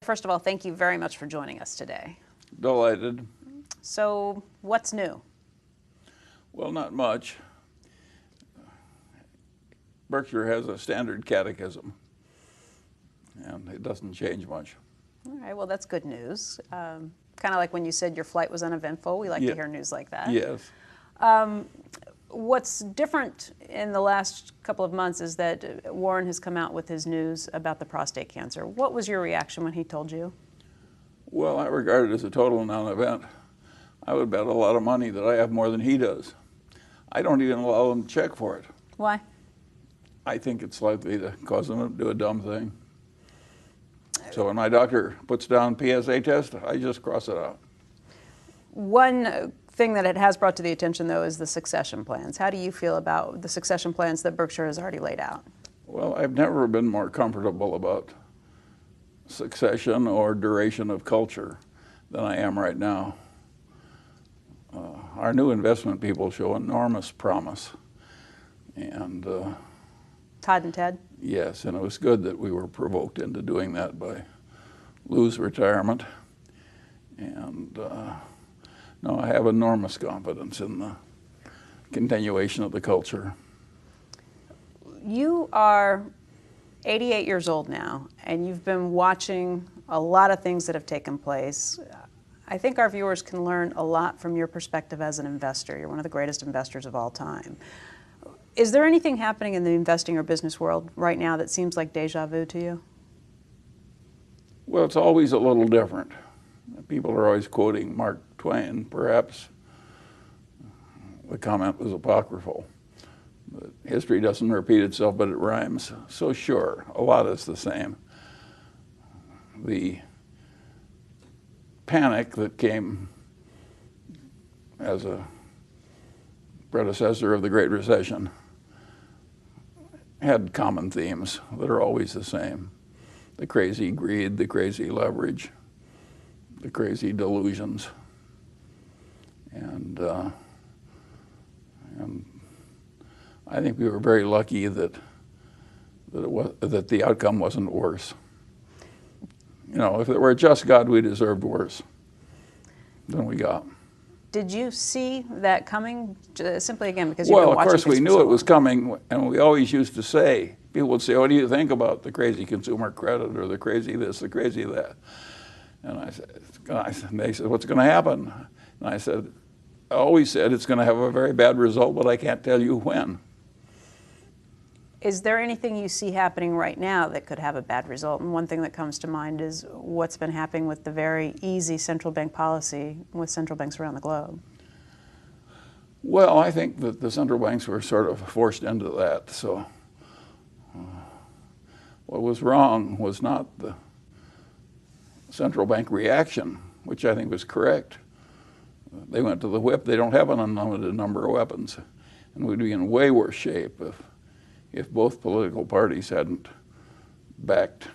first of all, thank you very much for joining us today. Delighted. So, what's new? Well, not much. Berkshire has a standard catechism, and it doesn't change much. All right, well, that's good news. Kind of like when you said your flight was uneventful. We like to hear news like that. Yes. What's different in the last couple of months is that Warren has come out with his news about the prostate cancer. What was your reaction when he told you? Well, I regard it as a total non-event. I would bet a lot of money that I have more than he does. I don't even allow him to check for it. Why? I think it's likely to cause him to do a dumb thing. So when my doctor puts down PSA test, I just cross it out. One thing that it has brought to the attention, though, is the succession plans. How do you feel about the succession plans that Berkshire has already laid out? Well, I've never been more comfortable about succession or duration of culture than I am right now. Our new investment people show enormous promise. And Todd and Ted? yes, and it was good that we were provoked into doing that by Lou's retirement. And no, I have enormous confidence in the continuation of the culture. You are 88 years old now, and you've been watching a lot of things that have taken place. I think our viewers can learn a lot from your perspective as an investor. You're one of the greatest investors of all time. Is there anything happening in the investing or business world right now that seems like deja vu to you? Well, it's always a little different. People are always quoting Mark Twain. Perhaps the comment was apocryphal. But history doesn't repeat itself, but it rhymes. So sure, a lot is the same. The panic that came as a predecessor of the Great Recession had common themes that are always the same. The crazy greed, the crazy leverage, the crazy delusions. And I think we were very lucky that the outcome wasn't worse. You know, if it were a just God, we deserved worse than we got. Did you see that coming? Simply again, because you've been watching. Well, of course we knew it was long. coming, and we always used to say, people would say, "What do you think about the crazy consumer credit or the crazy this, the crazy that?" And they said, "What's going to happen?" And I said, I always said it's going to have a very bad result, but I can't tell you when. Is there anything you see happening right now that could have a bad result? And one thing that comes to mind is what's been happening with the very easy central bank policy with central banks around the globe. Well, I think that the central banks were sort of forced into that. So what was wrong was not the central bank reaction, which I think was correct. They went to the whip. They don't have an unlimited number of weapons. And we'd be in way worse shape if both political parties hadn't backed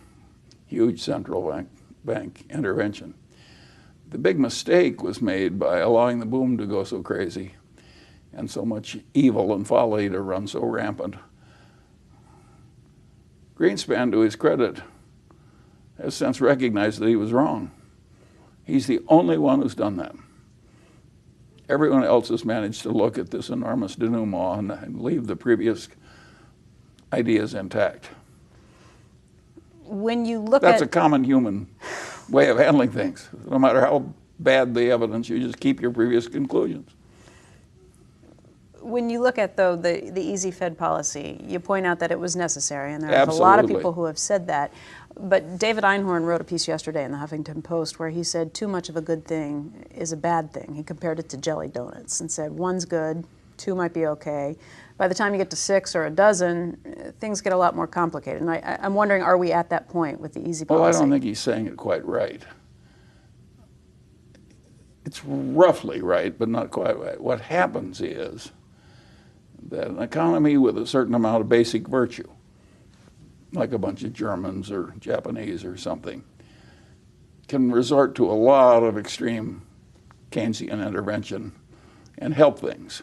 huge central bank intervention. The big mistake was made by allowing the boom to go so crazy and so much evil and folly to run so rampant. Greenspan, to his credit, has since recognized that he was wrong. He's the only one who's done that. Everyone else has managed to look at this enormous denouement and leave the previous ideas intact. When you look That's a common human way of handling things. No matter how bad the evidence, you just keep your previous conclusions. When you look at, though, the easy Fed policy, you point out that it was necessary, and there are Absolutely. a lot of people who have said that. But David Einhorn wrote a piece yesterday in the Huffington Post where he said too much of a good thing is a bad thing. He compared it to jelly donuts and said one's good, two might be okay. By the time you get to 6 or a dozen, things get a lot more complicated. And I'm wondering, are we at that point with the easy policy? Well, I don't think he's saying it quite right. It's roughly right, but not quite right. What happens is that an economy with a certain amount of basic virtue, like a bunch of Germans or Japanese or something, can resort to a lot of extreme Keynesian intervention and help things.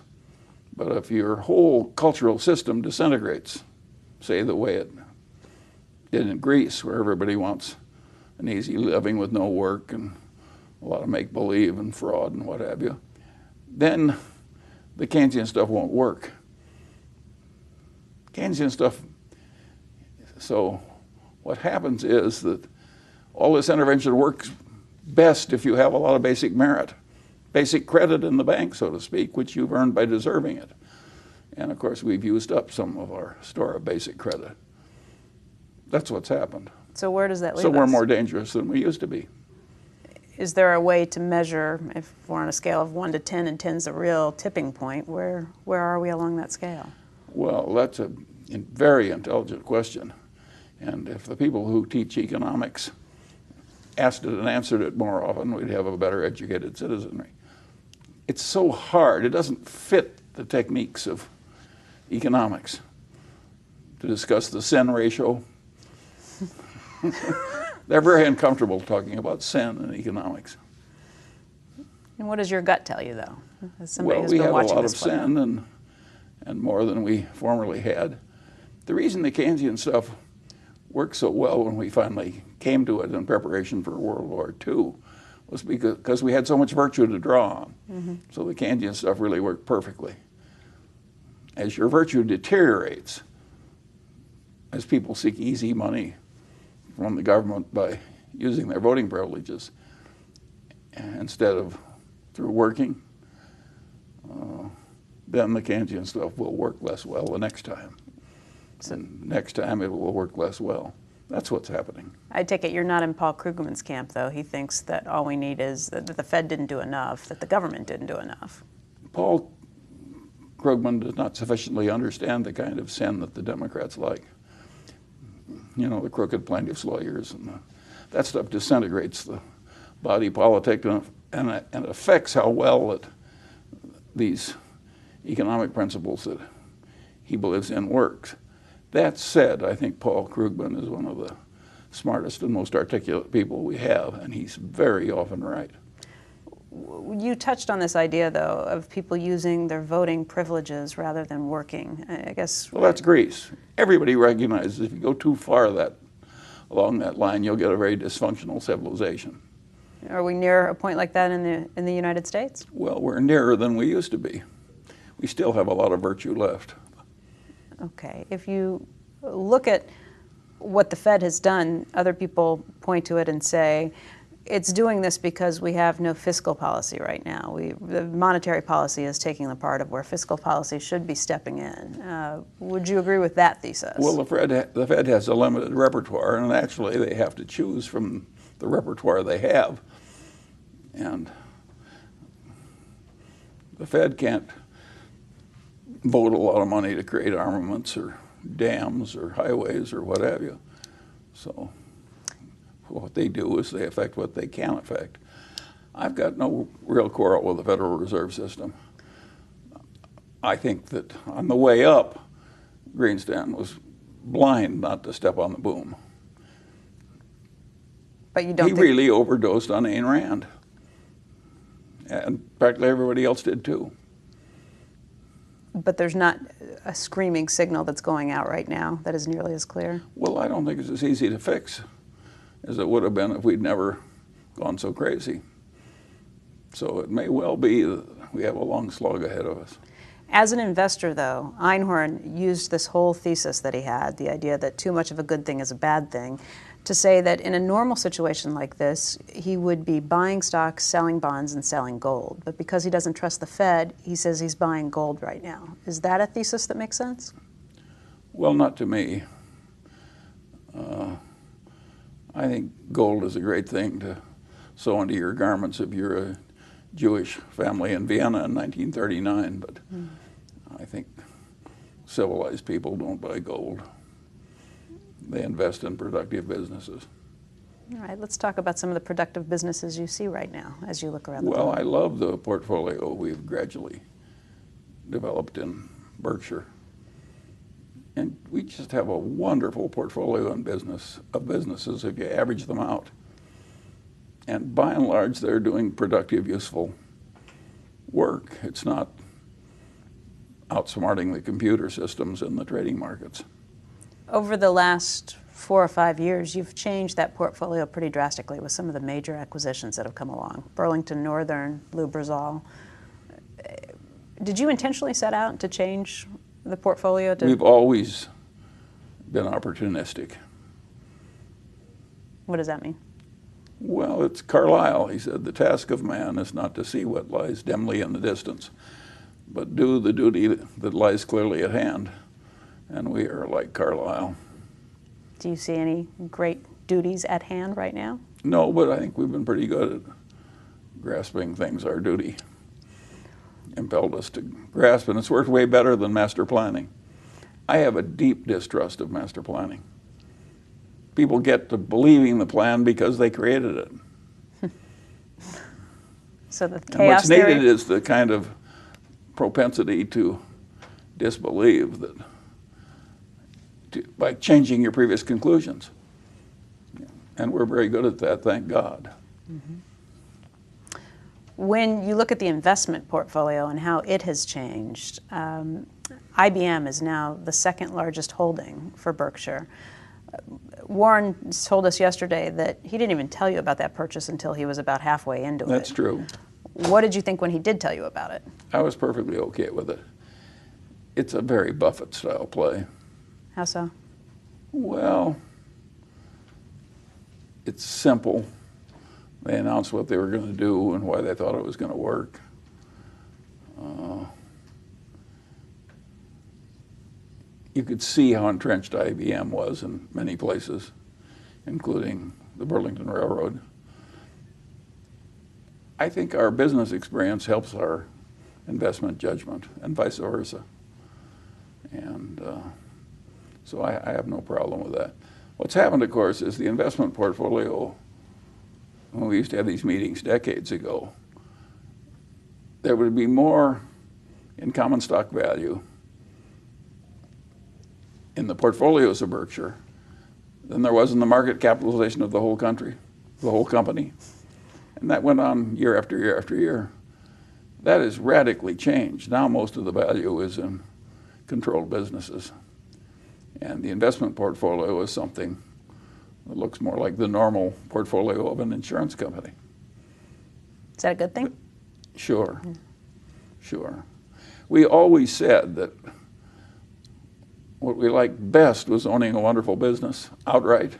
But if your whole cultural system disintegrates, say the way it did in Greece, where everybody wants an easy living with no work and a lot of make-believe and fraud and what have you, then the Keynesian stuff won't work. Keynesian stuff, so what happens is that all this intervention works best if you have a lot of basic merit, basic credit in the bank, so to speak, which you've earned by deserving it. And of course, we've used up some of our store of basic credit. That's what's happened. So where does that leave us? So we're more dangerous than we used to be. Is there a way to measure, if we're on a scale of 1 to 10 and 10 is a real tipping point, where are we along that scale? Well, that's a very intelligent question. And if the people who teach economics asked it and answered it more often, we'd have a better educated citizenry. It's so hard. It doesn't fit the techniques of economics to discuss the sin ratio. They're very uncomfortable talking about sin in economics. And what does your gut tell you, though? As somebody Well, who's we been have a watching lot of this play out. sin and more than we formerly had. The reason the Keynesian stuff worked so well when we finally came to it in preparation for World War II was because we had so much virtue to draw on. Mm-hmm. So the Keynesian stuff really worked perfectly. As your virtue deteriorates, as people seek easy money from the government by using their voting privileges instead of through working, then the Keynesian stuff will work less well the next time. And next time it will work less well. That's what's happening. I take it you're not in Paul Krugman's camp, though. He thinks that all we need is that the Fed didn't do enough, that the government didn't do enough. Paul Krugman does not sufficiently understand the kind of sin that the Democrats like. You know, the crooked plaintiffs' lawyers and that stuff disintegrates the body politic and it affects how well that these economic principles that he believes in works. That said, I think Paul Krugman is one of the smartest and most articulate people we have, and he's very often right. You touched on this idea, though, of people using their voting privileges rather than working. I guess. Well, that's Greece. Everybody recognizes if you go too far along that line, you'll get a very dysfunctional civilization. Are we near a point like that in the United States? Well, we're nearer than we used to be. We still have a lot of virtue left. Okay. If you look at what the Fed has done, other people point to it and say, it's doing this because we have no fiscal policy right now. The monetary policy is taking the part of where fiscal policy should be stepping in. Would you agree with that thesis? Well, the Fed has a limited repertoire, and actually they have to choose from the repertoire they have. And the Fed can't vote a lot of money to create armaments or dams or highways or what have you. So what they do is they affect what they can affect. I've got no real quarrel with the Federal Reserve System. I think that on the way up, Greenspan was blind not to step on the boom. But you don't He really overdosed on Ayn Rand. And practically everybody else did too. But there's not a screaming signal that's going out right now that is nearly as clear? Well, I don't think it's as easy to fix as it would have been if we'd never gone so crazy. So it may well be that we have a long slog ahead of us. As an investor, though, Einhorn used this whole thesis that he had, the idea that too much of a good thing is a bad thing, to say that in a normal situation like this, he would be buying stocks, selling bonds, and selling gold. But because he doesn't trust the Fed, he says he's buying gold right now. Is that a thesis that makes sense? Well, not to me. I think gold is a great thing to sew into your garments if you're a Jewish family in Vienna in 1939, but I think civilized people don't buy gold. They invest in productive businesses. All right, let's talk about some of the productive businesses you see right now as you look around the Well, globe. I love the portfolio we've gradually developed in Berkshire. And we just have a wonderful portfolio of businesses if you average them out. And by and large, they're doing productive, useful work. It's not outsmarting the computer systems in the trading markets. Over the last 4 or 5 years, you've changed that portfolio pretty drastically with some of the major acquisitions that have come along. Burlington Northern, Lubrizol. Did you intentionally set out to change the portfolio? We've always been opportunistic. What does that mean? Well, it's Carlyle. He said, the task of man is not to see what lies dimly in the distance, but do the duty that lies clearly at hand. And we are like Carlyle. Do you see any great duties at hand right now? No, but I think we've been pretty good at grasping things our duty impelled us to grasp, and it's worked way better than master planning. I have a deep distrust of master planning. People get to believing the plan because they created it. So the chaos and what's theory? needed is the kind of propensity to disbelieve that by changing your previous conclusions. And we're very good at that, thank God. Mm-hmm. When you look at the investment portfolio and how it has changed, IBM is now the second largest holding for Berkshire. Warren told us yesterday that he didn't even tell you about that purchase until he was about halfway into it. That's true. What did you think when he did tell you about it? I was perfectly okay with it. It's a very Buffett-style play. How so? Well, it's simple. They announced what they were going to do and why they thought it was going to work. You could see how entrenched IBM was in many places, including the Burlington Railroad. I think our business experience helps our investment judgment and vice versa. And so I have no problem with that. What's happened, of course, is the investment portfolio, when we used to have these meetings decades ago, there would be more in common stock value in the portfolios of Berkshire than there was in the market capitalization of the whole country, the whole company. And that went on year after year after year. That has radically changed. Now most of the value is in controlled businesses. And the investment portfolio is something that looks more like the normal portfolio of an insurance company. Is that a good thing? Sure, sure. We always said that what we liked best was owning a wonderful business outright.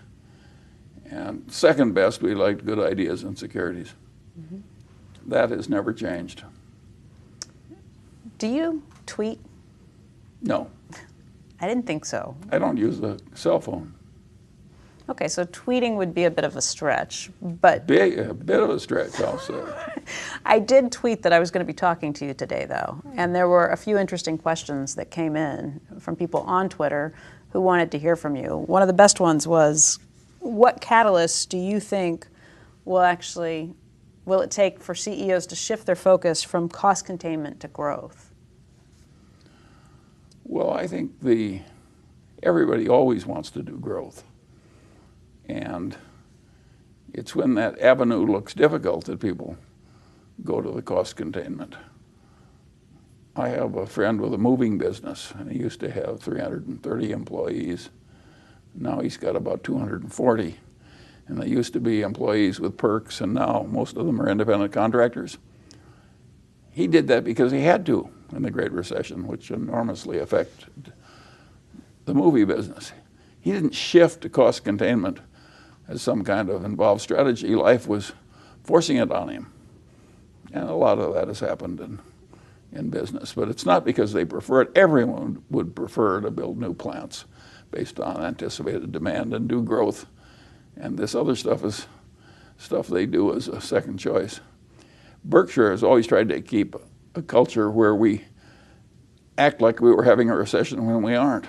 And second best, we liked good ideas and securities. Mm-hmm. That has never changed. Do you tweet? No. I didn't think so. I don't use a cell phone. Okay, so tweeting would be a bit of a stretch, but... A bit of a stretch, I'll say. I did tweet that I was going to be talking to you today, though, and there were a few interesting questions that came in from people on Twitter who wanted to hear from you. One of the best ones was, what catalysts do you think will it take for CEOs to shift their focus from cost containment to growth? Well, I think everybody always wants to do growth. And it's when that avenue looks difficult that people go to the cost containment. I have a friend with a moving business, and he used to have 330 employees. Now he's got about 240. And they used to be employees with perks, and now most of them are independent contractors. He did that because he had to in the Great Recession, which enormously affected the movie business. He didn't shift to cost containment as some kind of involved strategy. Life was forcing it on him. And a lot of that has happened in business. But it's not because they prefer it. Everyone would prefer to build new plants based on anticipated demand and do growth. And this other stuff is stuff they do as a second choice. Berkshire has always tried to keep a culture where we act like we were having a recession when we aren't.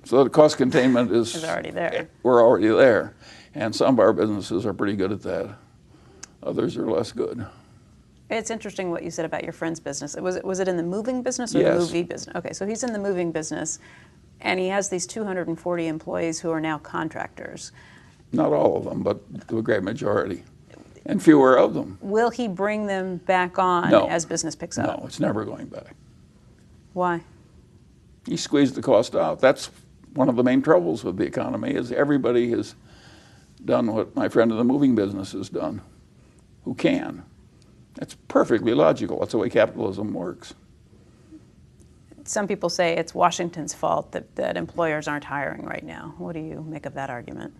So the cost containment is already there. We're already there. And some of our businesses are pretty good at that. Others are less good. It's interesting what you said about your friend's business. Was it in the moving business or Yes. the movie business? Okay, so he's in the moving business, and he has these 240 employees who are now contractors. Not all of them, but the great majority. And fewer of them. Will he bring them back on No. as business picks up? No, it's never going back. Why? He squeezed the cost out. That's one of the main troubles with the economy is everybody has done what my friend in the moving business has done, who can. That's perfectly logical. That's the way capitalism works. Some people say it's Washington's fault that employers aren't hiring right now. What do you make of that argument?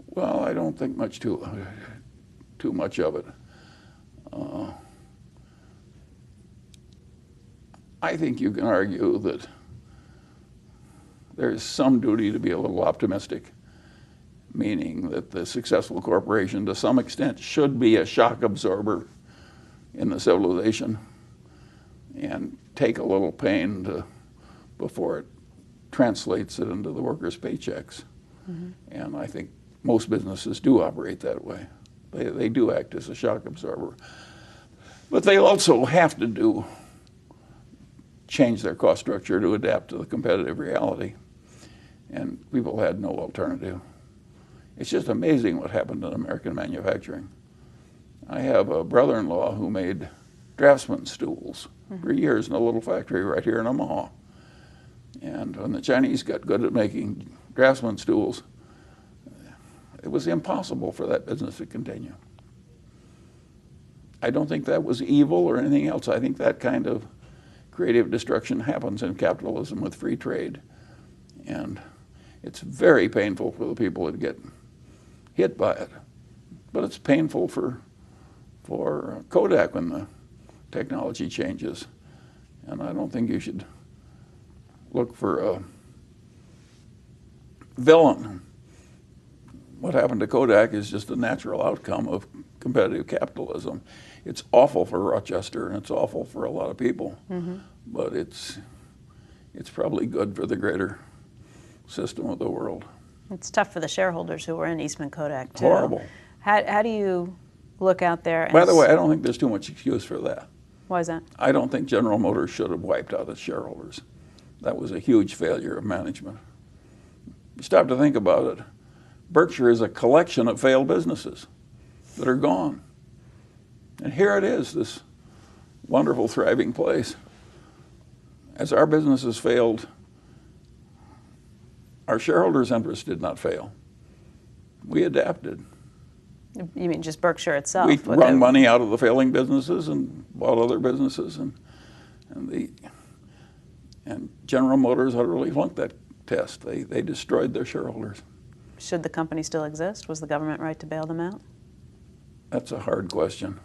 Well, I don't think too much of it. I think you can argue that there's some duty to be a little optimistic, meaning that the successful corporation to some extent should be a shock absorber in the civilization and take a little pain before it translates it into the workers' paychecks. Mm-hmm. And I think most businesses do operate that way. They do act as a shock absorber. But they also have to change their cost structure to adapt to the competitive reality. And people had no alternative. It's just amazing what happened in American manufacturing. I have a brother-in-law who made draftsman stools for years in a little factory right here in Omaha. And when the Chinese got good at making draftsman stools, it was impossible for that business to continue. I don't think that was evil or anything else. I think that kind of creative destruction happens in capitalism with free trade. And it's very painful for the people that get hit by it. But it's painful for Kodak when the technology changes. And I don't think you should look for a villain. What happened to Kodak is just a natural outcome of competitive capitalism. It's awful for Rochester and it's awful for a lot of people, but it's probably good for the greater system of the world. It's tough for the shareholders who were in Eastman Kodak too. Horrible. How do you look out there? By the way, I don't think there's too much excuse for that. Why is that? I don't think General Motors should have wiped out its shareholders. That was a huge failure of management. You stop to think about it. Berkshire is a collection of failed businesses that are gone. And here it is, this wonderful, thriving place. As our businesses failed, our shareholders' interests did not fail. We adapted. You mean just Berkshire itself? We wrung money out of the failing businesses and bought other businesses, and General Motors utterly flunked that test. They destroyed their shareholders. Should the company still exist? Was the government right to bail them out? That's a hard question.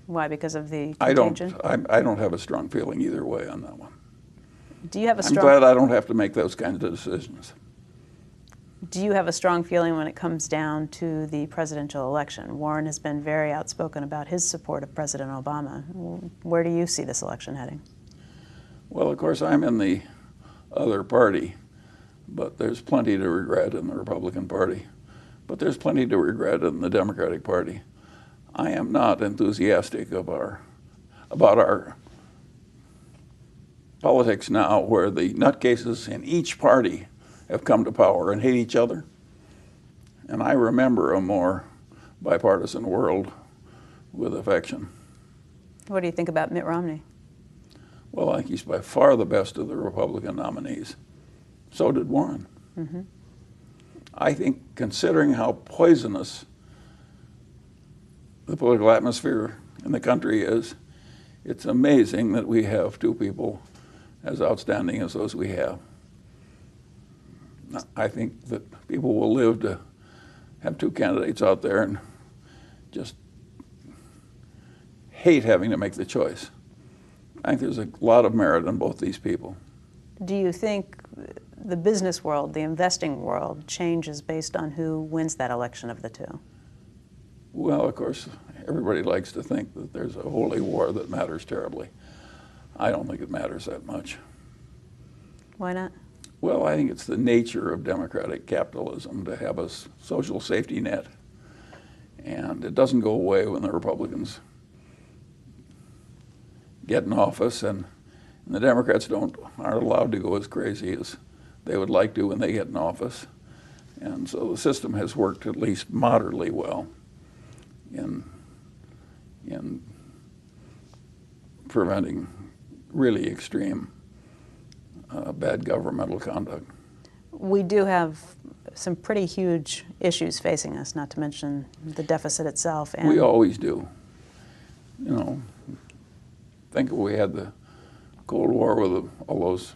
Why? Because of the contagion? I don't have a strong feeling either way on that one. Do you have a strong? I'm glad I don't have to make those kinds of decisions. Do you have a strong feeling when it comes down to the presidential election? Warren has been very outspoken about his support of President Obama. Where do you see this election heading? Well, of course, I'm in the other party, but there's plenty to regret in the Republican Party. But there's plenty to regret in the Democratic Party. I am not enthusiastic about our politics now, where the nutcases in each party have come to power and hate each other. And I remember a more bipartisan world with affection. What do you think about Mitt Romney? Well, I think he's by far the best of the Republican nominees. So did Warren. Mm-hmm. I think, considering how poisonous the political atmosphere in the country is, it's amazing that we have two people as outstanding as those we have. I think that people will live to have two candidates out there and just hate having to make the choice. I think there's a lot of merit in both these people. Do you think the business world, the investing world, changes based on who wins that election of the two? Well, of course, everybody likes to think that there's a holy war that matters terribly. I don't think it matters that much. Why not? Well, I think it's the nature of democratic capitalism to have a social safety net. And it doesn't go away when the Republicans get in office, and the Democrats aren't allowed to go as crazy as they would like to when they get in office. And so the system has worked at least moderately well in preventing really extreme bad governmental conduct. We do have some pretty huge issues facing us, not to mention the deficit itself. And We always do. You know, think if we had the Cold War with all those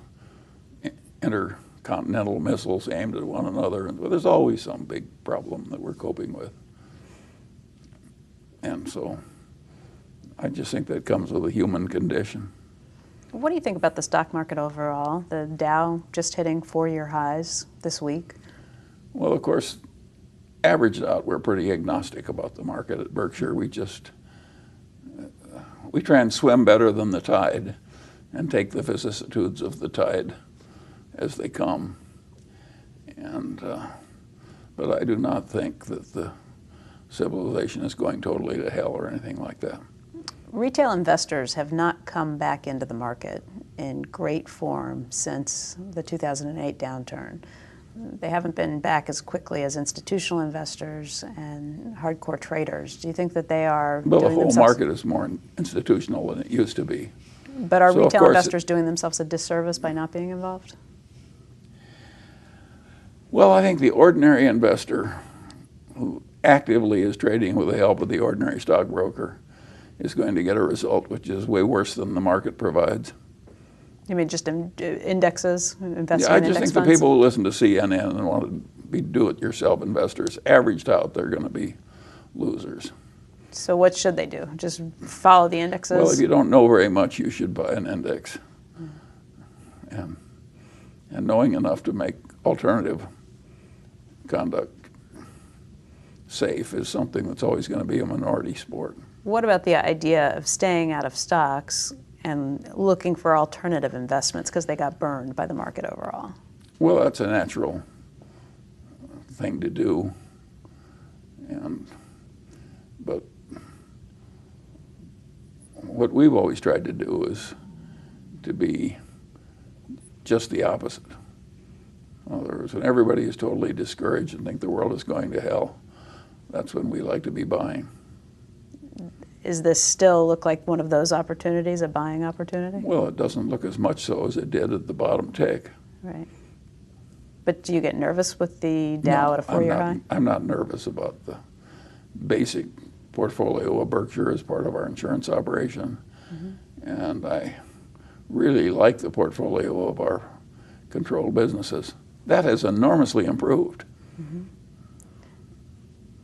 intercontinental missiles aimed at one another, and there's always some big problem that we're coping with. And so I just think that comes with a human condition. what do you think about the stock market overall? The Dow just hitting 4-year highs this week. Well, of course, averaged out, we're pretty agnostic about the market at Berkshire. We try and swim better than the tide and take the vicissitudes of the tide as they come. And but I do not think that the civilization is going totally to hell or anything like that. Retail investors have not come back into the market in great form since the 2008 downturn. They haven't been back as quickly as institutional investors and hardcore traders. Do you think that they are Well, doing the whole themselves... market is more institutional than it used to be. But are So, of retail course, investors doing themselves a disservice by not being involved? Well, I think the ordinary investor who actively is trading with the help of the ordinary stockbroker is going to get a result which is way worse than the market provides. You mean just indexes, investing Yeah, I in just index think the funds? people who listen to CNN and want to be do-it-yourself investors, averaged out, they're going to be losers. So what should they do? Just follow the indexes? Well, if you don't know very much, you should buy an index. And knowing enough to make alternative conduct safe is something that's always going to be a minority sport. What about the idea of staying out of stocks and looking for alternative investments because they got burned by the market overall? Well, that's a natural thing to do. But what we've always tried to do is to be just the opposite. In other words, when everybody is totally discouraged and think the world is going to hell, that's when we like to be buying. Does this still look like one of those opportunities, a buying opportunity? Well, it doesn't look as much so as it did at the bottom tick. Right. But do you get nervous with the Dow at a 4-year high? I'm not nervous about the basic portfolio of Berkshire as part of our insurance operation. Mm-hmm. And I really like the portfolio of our controlled businesses. That has enormously improved. Mm-hmm.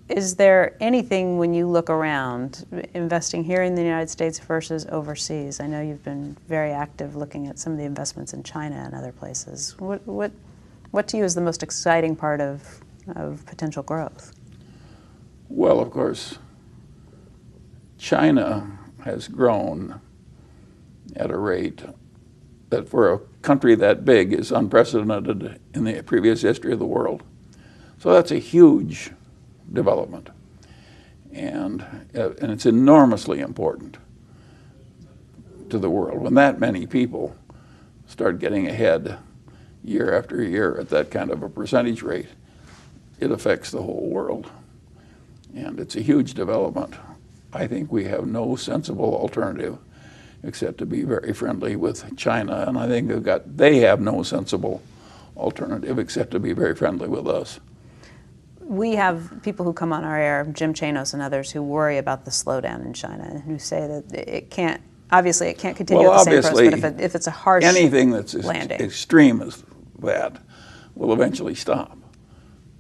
Is there anything when you look around, investing here in the United States versus overseas? I know you've been very active looking at some of the investments in China and other places. What to you is the most exciting part of potential growth? Well, of course, China has grown at a rate that for a country that big is unprecedented in the previous history of the world. So that's a huge development, and it's enormously important to the world. When that many people start getting ahead year after year at that kind of a percentage rate, it affects the whole world, and it's a huge development. I think we have no sensible alternative except to be very friendly with China, and I think they have no sensible alternative except to be very friendly with us. We have people who come on our air, Jim Chanos and others, who worry about the slowdown in China and who say that it can't, obviously it can't continue at the same pace, but if it's a harsh anything that's landing. extreme as that will eventually stop.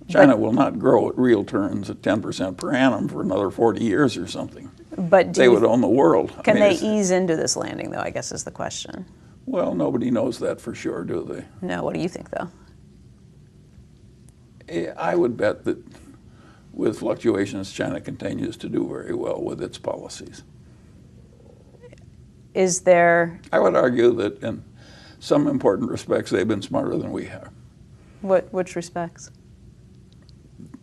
China will not grow at real terms at 10% per annum for another 40 years or something. But they would own the world. Can they ease into this landing, though, I guess is the question. Well, nobody knows that for sure, do they? No, what do you think, though? I would bet that with fluctuations, China continues to do very well with its policies. Is there... I would argue that in some important respects, they've been smarter than we have. Which respects?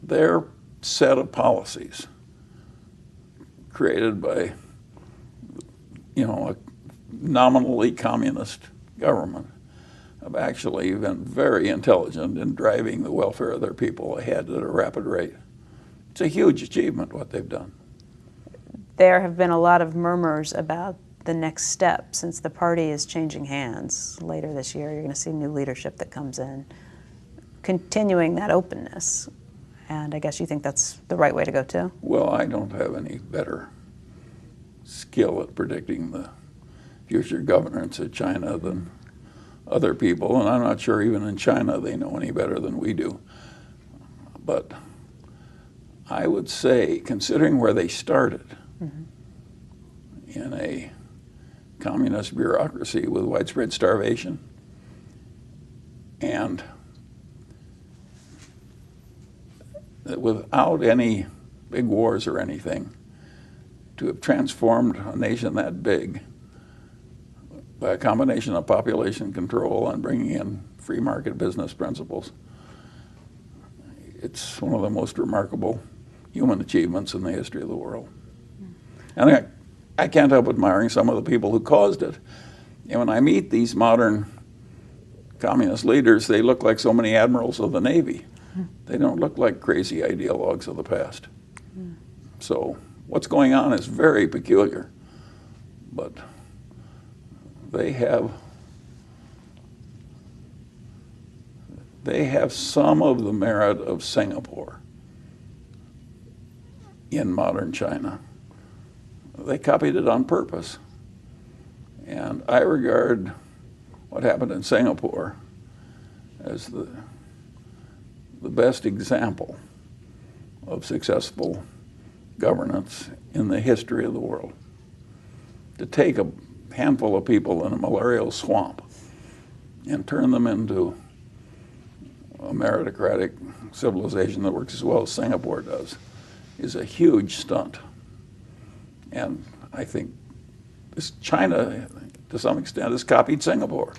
Their set of policies created by, a nominally communist government have actually been very intelligent in driving the welfare of their people ahead at a rapid rate. It's a huge achievement what they've done. There have been a lot of murmurs about the next step, since the party is changing hands later this year? You're going to see new leadership that comes in, continuing that openness. And I guess you think that's the right way to go too? Well, I don't have any better skill at predicting the future governance of China than other people, and I'm not sure even in China they know any better than we do. But I would say, considering where they started, in a communist bureaucracy with widespread starvation, and without any big wars or anything, to have transformed a nation that big by a combination of population control and bringing in free market business principles, it's one of the most remarkable human achievements in the history of the world. And I can't help admiring some of the people who caused it. And when I meet these modern communist leaders, they look like so many admirals of the Navy. They don't look like crazy ideologues of the past. So what's going on is very peculiar, but they have some of the merit of Singapore in modern China. They copied it on purpose. And I regard what happened in Singapore as the best example of successful governance in the history of the world. To take a handful of people in a malarial swamp and turn them into a meritocratic civilization that works as well as Singapore does is a huge stunt. And I think China, to some extent, has copied Singapore.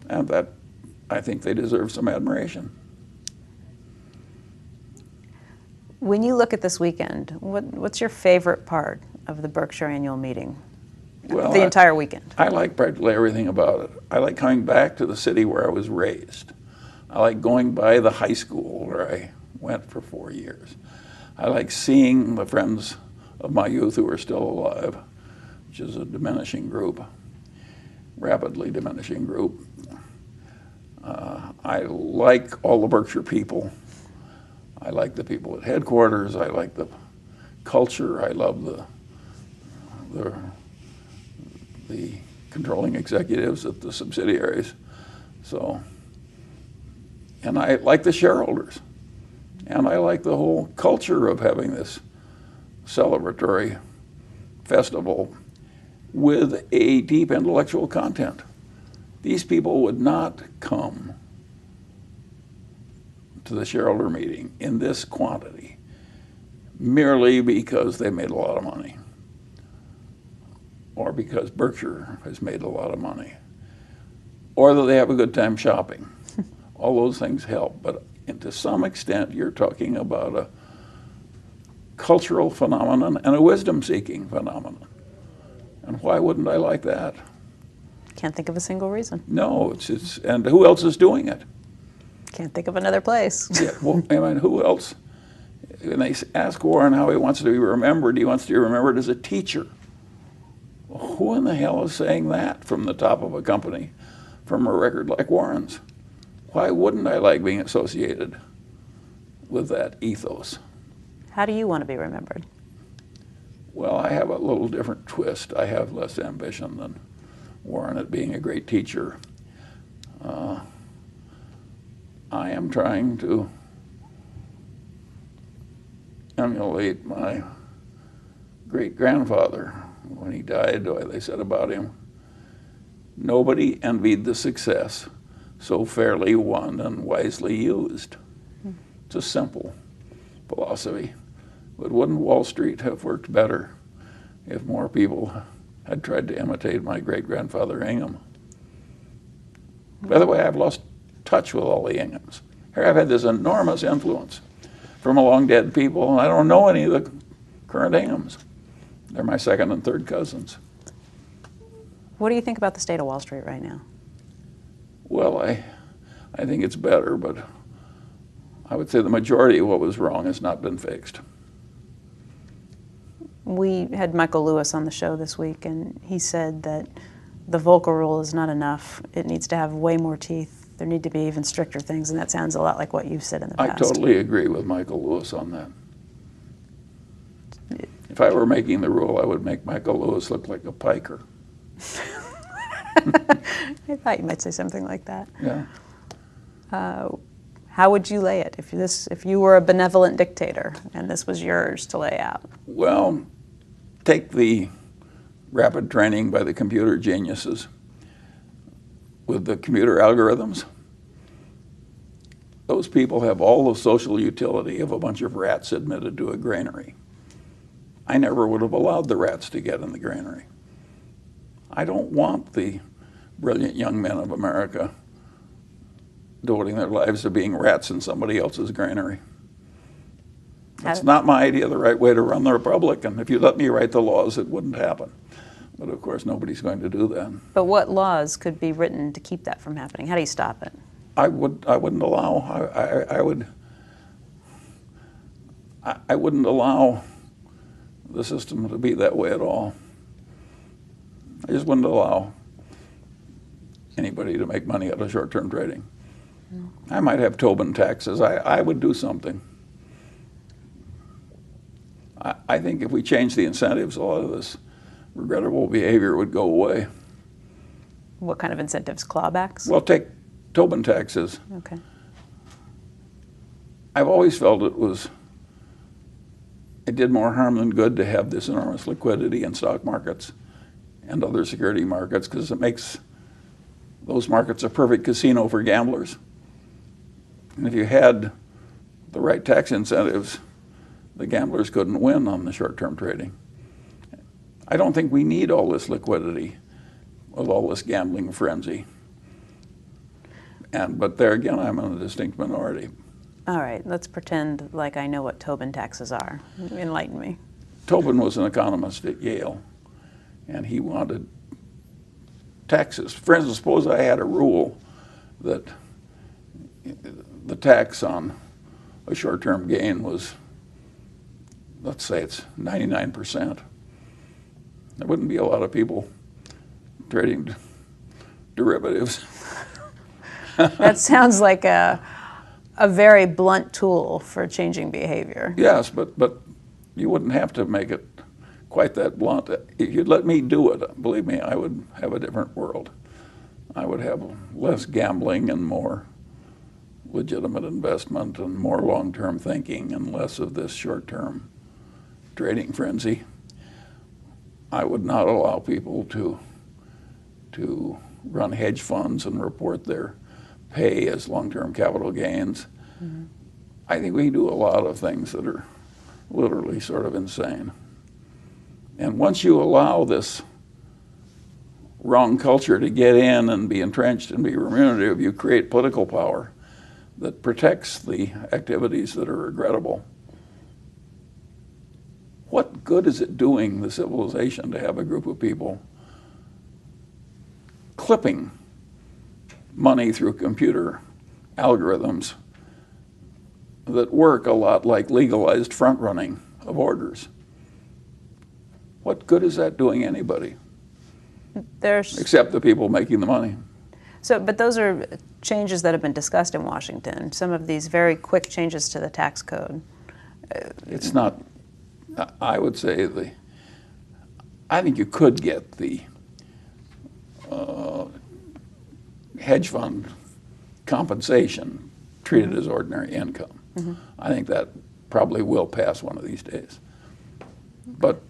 And that, I think they deserve some admiration. When you look at this weekend, what's your favorite part of the Berkshire annual meeting? Well, the entire weekend. I like practically everything about it. I like coming back to the city where I was raised. I like going by the high school where I went for 4 years. I like seeing the friends of my youth who are still alive, which is a diminishing group, rapidly diminishing group. I like all the Berkshire people. I like the people at headquarters. I like the culture. I love the controlling executives at the subsidiaries. So, and I like the shareholders. And I like the whole culture of having this celebratory festival with a deep intellectual content. These people would not come to the shareholder meeting in this quantity merely because they made a lot of money or because Berkshire has made a lot of money or that they have a good time shopping. All those things help, but to some extent you're talking about a cultural phenomenon and a wisdom-seeking phenomenon. And why wouldn't I like that? Can't think of a single reason. No, and who else is doing it? Can't think of another place. Yeah, well, I mean, who else? When they ask Warren how he wants to be remembered, he wants to be remembered as a teacher. Well, who in the hell is saying that from the top of a company, from a record like Warren's? Why wouldn't I like being associated with that ethos? How do you want to be remembered? Well, I have a little different twist. I have less ambition than Warren at being a great teacher. I am trying to emulate my great-grandfather. When he died, they said about him, nobody envied the success so fairly won and wisely used. It's a simple philosophy. But wouldn't Wall Street have worked better if more people had tried to imitate my great-grandfather Ingham? By the way, I've lost touch with all the Inghams. Here I've had this enormous influence from long dead people, and I don't know any of the current Inghams. They're my second and third cousins. What do you think about the state of Wall Street right now? Well, I think it's better, but I would say the majority of what was wrong has not been fixed. We had Michael Lewis on the show this week, and he said that the Volcker rule is not enough. It needs to have way more teeth. There need to be even stricter things, and that sounds a lot like what you've said in the past. I totally agree with Michael Lewis on that. If I were making the rule, I would make Michael Lewis look like a piker. I thought you might say something like that. Yeah. How would you lay it if you were a benevolent dictator and this was yours to lay out? Well, take the rapid training by the computer geniuses with the computer algorithms. Those people have all the social utility of a bunch of rats admitted to a granary. I never would have allowed the rats to get in the granary. I don't want the brilliant young men of America devoting their lives to being rats in somebody else's granary. That's not my idea of the right way to run the republic, and if you let me write the laws, it wouldn't happen. But of course, nobody's going to do that. But what laws could be written to keep that from happening? How do you stop it? I wouldn't allow. I wouldn't allow the system to be that way at all. I just wouldn't allow anybody to make money out of short-term trading. I might have Tobin taxes. I would do something. I think if we change the incentives, a lot of this regrettable behavior would go away. What kind of incentives? Clawbacks? Well, take Tobin taxes. Okay. I've always felt it did more harm than good to have this enormous liquidity in stock markets and other security markets, because it makes those markets a perfect casino for gamblers. And if you had the right tax incentives, the gamblers couldn't win on the short-term trading. I don't think we need all this liquidity with all this gambling frenzy. But there again, I'm in a distinct minority. All right, let's pretend like I know what Tobin taxes are. Enlighten me. Tobin was an economist at Yale, and he wanted taxes. For instance, suppose I had a rule that the tax on a short-term gain was, let's say it's 99%. There wouldn't be a lot of people trading derivatives. That sounds like a very blunt tool for changing behavior. Yes, but you wouldn't have to make it quite that blunt. If you'd let me do it, believe me, I would have a different world. I would have less gambling and more legitimate investment and more long-term thinking and less of this short-term trading frenzy. I would not allow people to run hedge funds and report their pay as long-term capital gains. Mm-hmm. I think we do a lot of things that are literally sort of insane. And once you allow this wrong culture to get in and be entrenched and be remunerative, you create political power that protects the activities that are regrettable. What good is it doing the civilization to have a group of people clipping money through computer algorithms that work a lot like legalized front running of orders? What good is that doing anybody? Except the people making the money. But those are changes that have been discussed in Washington, some of these very quick changes to the tax code. It's not, I would say, I think you could get the hedge fund compensation treated as ordinary income. Mm-hmm. I think that probably will pass one of these days. But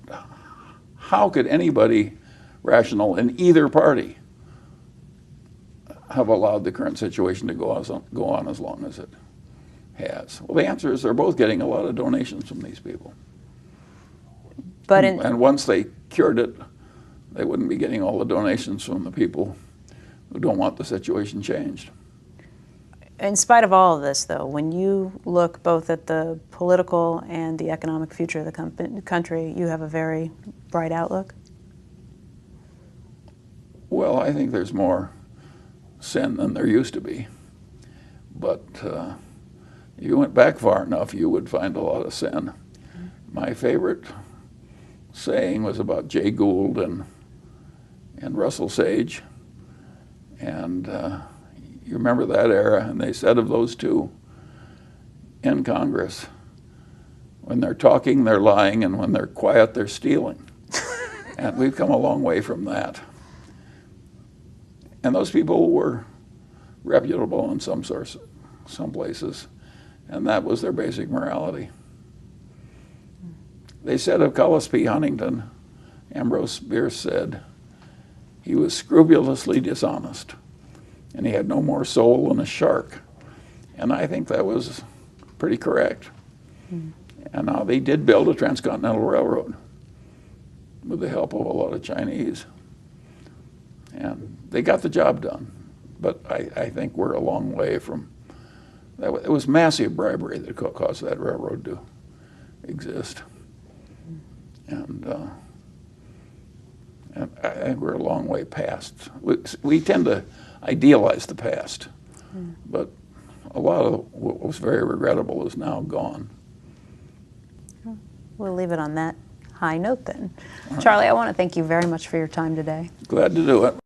how could anybody rational in either party have allowed the current situation to go on as long as it has? Well, the answer is they're both getting a lot of donations from these people. And once they cured it, they wouldn't be getting all the donations from the people who don't want the situation changed. In spite of all of this, though, when you look both at the political and the economic future of the country, you have a very bright outlook? Well, I think there's more sin than there used to be. But if you went back far enough, you would find a lot of sin. My favorite saying was about Jay Gould and Russell Sage. And you remember that era, and they said of those two in Congress, when they're talking, they're lying, and when they're quiet, they're stealing. And we've come a long way from that. And those people were reputable in some places, and that was their basic morality. They said of Cullis P. Huntington, Ambrose Bierce said, he was scrupulously dishonest, and he had no more soul than a shark. And I think that was pretty correct. And now they did build a transcontinental railroad with the help of a lot of Chinese. And they got the job done. But I think we're a long way from that. It was massive bribery that caused that railroad to exist. And I think we're a long way past. We tend to idealize the past, but a lot of what was very regrettable is now gone. We'll leave it on that high note then. Charlie, I want to thank you very much for your time today. Glad to do it.